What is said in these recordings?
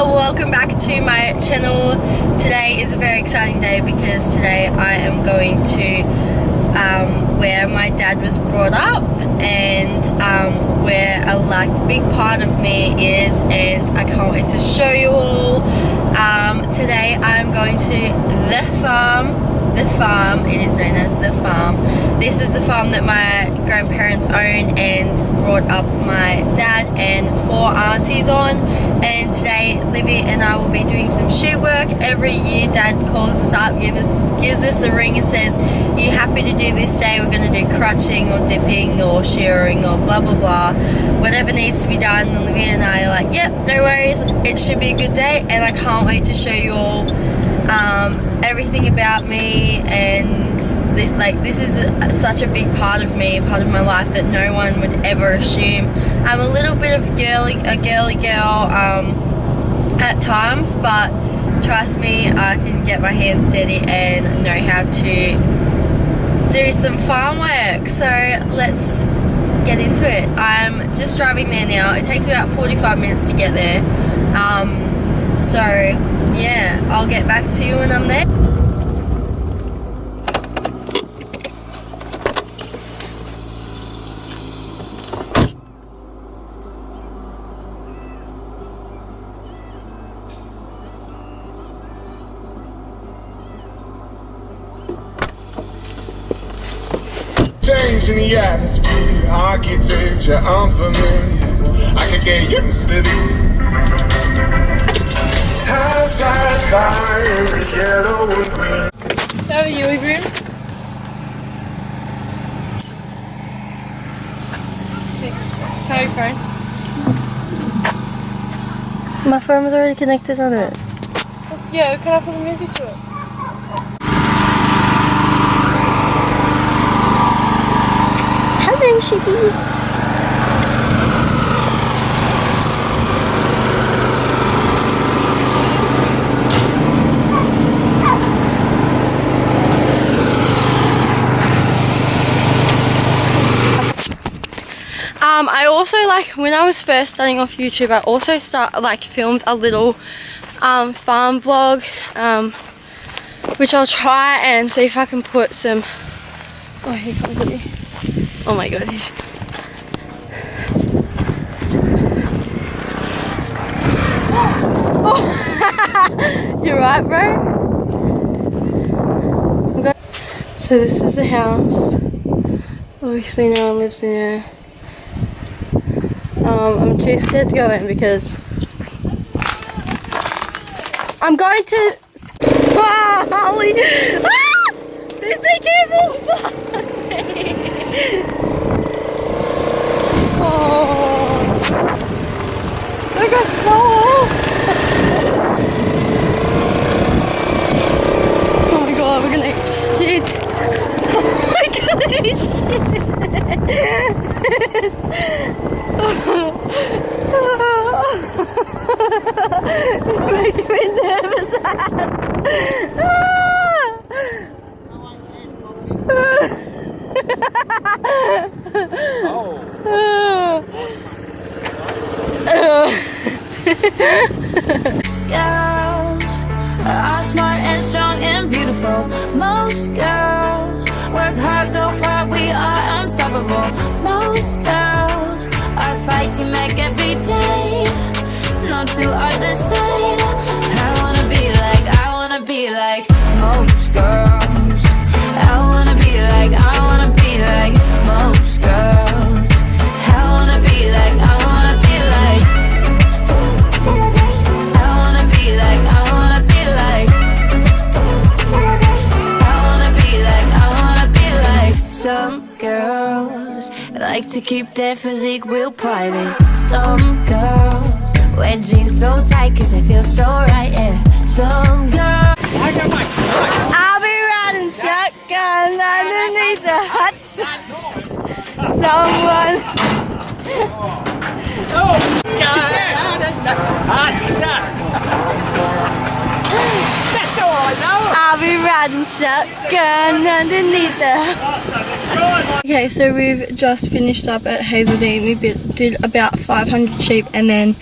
welcome back to my channel. Today is a very exciting day because today I am going to where my dad was brought up and where a big part of me is, and I can't wait to show you all. Today I'm going to the farm. It is known as the farm. This is the farm that my grandparents own and brought up my dad and 4 aunties on. And today Livy and I will be doing some shoot work. Every year dad calls us up, gives us a ring and says, "Are you happy to do this day? We're going to do crutching or dipping or shearing or blah blah blah, whatever needs to be done." And Livy and I are like, "Yep, no worries, it should be a good day." And I can't wait to show you all everything about me, and this is such a big part of me, part of my life that no one would ever assume. I'm a little bit of a girly girl at times, but trust me, I can get my hands dirty and know how to do some farm work. So let's get into it. I'm just driving there now. It takes about 45 minutes to get there. So yeah, I'll get back to you when I'm there. Change in the atmosphere, architecture unfamiliar. I could get used to this. Time flies by in yellow and green. How are you, Adrian? Thanks. How are you, phone? My phone was already connected on it. Yeah, can I put the music to it? Hello, sheepies. I also, when I was first starting off YouTube, I also filmed a little farm vlog, which I'll try and see if I can put some. Oh, here comes Libby. Oh my god, here she comes. Oh. You're right, bro? Okay. So this is the house. Obviously no one lives in here. I'm too scared to go in because I'm going to. Ah, Holly! Ah! Be so careful! Oh! Look, go slow! Oh my god, we're gonna eat shit! We're gonna eat shit! You're making me nervous. Girls are smart and strong and beautiful. Most girls work hard, go far, we are unstoppable. Most girls are fighting back every day. No two are the same. I wanna be like most girls. I wanna be like most girls. I wanna be like I wanna be like some girls like to keep their physique real private. Some girls wear jeans so tight cause they feel so right, yeah. Some girls I'll be riding shotgun underneath the hut. Someone. Oh, God. That's all I know. I'll be riding shotgun underneath the hut. Okay, so we've just finished up at Hazeldean. We did about 500 sheep, and then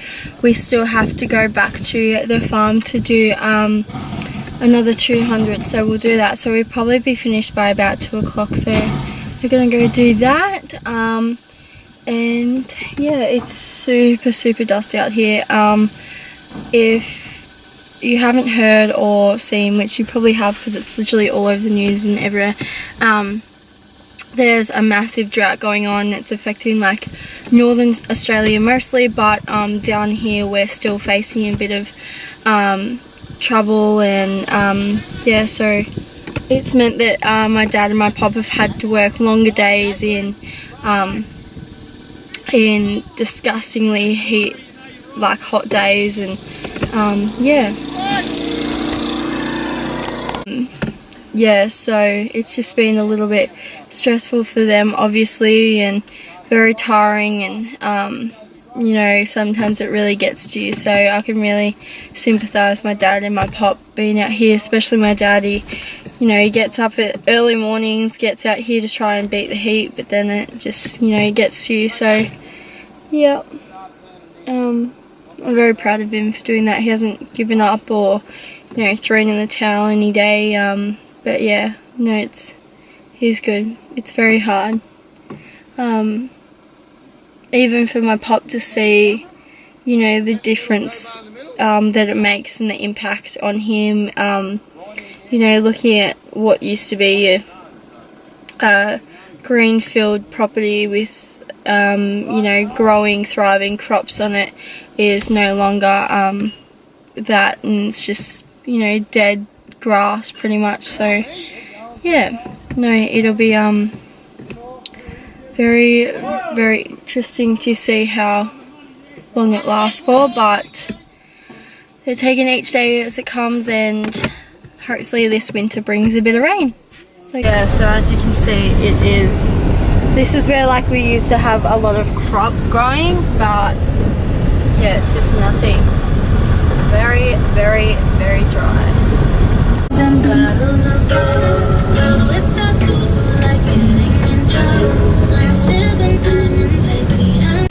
we still have to go back to the farm to do another 200, so we'll do that. So we'll probably be finished by about 2 o'clock, so we're gonna go do that. And yeah, it's super dusty out here. If you haven't heard or seen, which you probably have because it's literally all over the news and everywhere, there's a massive drought going on. It's affecting like northern Australia mostly, but down here we're still facing a bit of trouble, and yeah, so it's meant that my dad and my pop have had to work longer days in disgustingly heat, like hot days, and yeah, so it's just been a little bit stressful for them obviously, and very tiring, and you know, sometimes it really gets to you, so I can really sympathise my dad and my pop being out here, especially my daddy. You know, he gets up at early mornings, gets out here to try and beat the heat, but then it just, you know, gets to you, so yeah. I'm very proud of him for doing that. He hasn't given up or, you know, thrown in the towel any day, but yeah, no, he's good. It's very hard. Even for my pop to see, you know, the difference that it makes and the impact on him, you know, looking at what used to be a greenfield property with, you know, growing, thriving crops on it is no longer that, and it's just, you know, dead grass pretty much. So yeah, no, it'll be very interesting to see how long it lasts for, but they're taking each day as it comes, and hopefully this winter brings a bit of rain. So yeah, so as you can see, this is where like we used to have a lot of crop growing, but yeah, it's just nothing. It's just very dry. And bottles of booze, girls with tattoos who like getting in trouble, lashes and diamonds, ATM.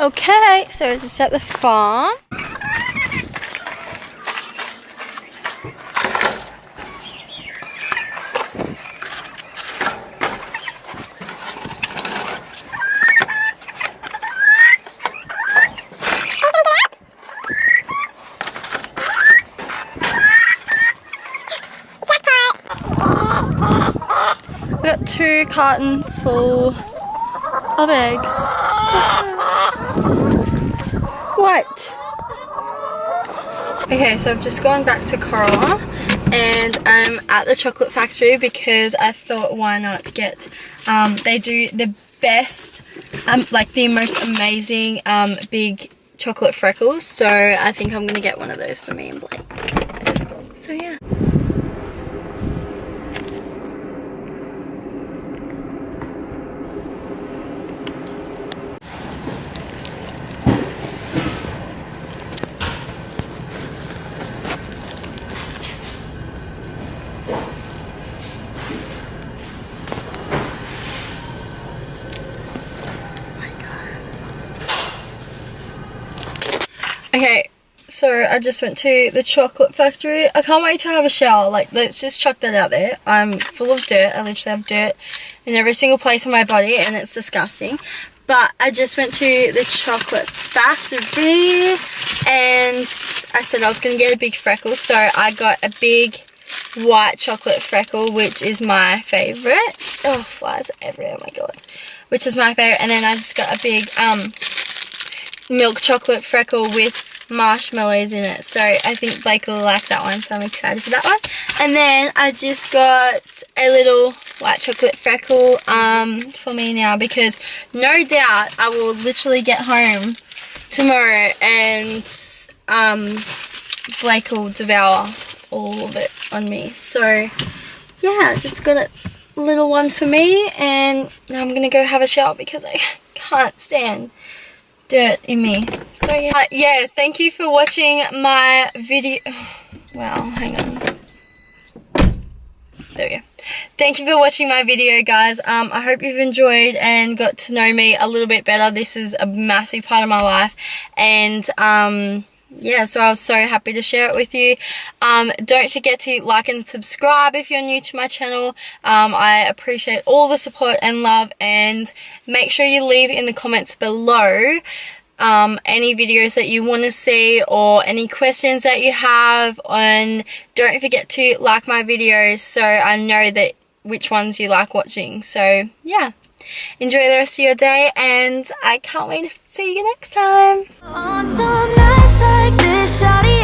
Okay, so just at the farm. We got 2 cartons full of eggs. What? Okay, so I've just gone back to Corolla and I'm at the chocolate factory because I thought why not get, they do the best, like the most amazing big chocolate freckles, so I think I'm gonna get one of those for me and Blake. So yeah. Okay, so I just went to the chocolate factory. I can't wait to have a shower. Like, let's just chuck that out there. I'm full of dirt. I literally have dirt in every single place on my body and it's disgusting. But I just went to the chocolate factory and I said I was going to get a big freckle. So I got a big white chocolate freckle, which is my favourite. Oh, flies everywhere, oh my god. Which is my favourite. And then I just got a big milk chocolate freckle with marshmallows in it, so I think Blake will like that one, so I'm excited for that one. And then I just got a little white chocolate freckle for me now, because no doubt I will literally get home tomorrow and Blake will devour all of it on me. So yeah, just got a little one for me, and now I'm gonna go have a shower because I can't stand dirt in me. So yeah, thank you for watching my video. Wow, hang on. There we go. Thank you for watching my video, guys. I hope you've enjoyed and got to know me a little bit better. This is a massive part of my life, and yeah, so I was so happy to share it with you. Don't forget to like and subscribe if you're new to my channel. I appreciate all the support and love, and make sure you leave in the comments below any videos that you want to see or any questions that you have. And don't forget to like my videos so I know that which ones you like watching. So yeah, enjoy the rest of your day, and I can't wait to see you next time. On some nights like this, shawty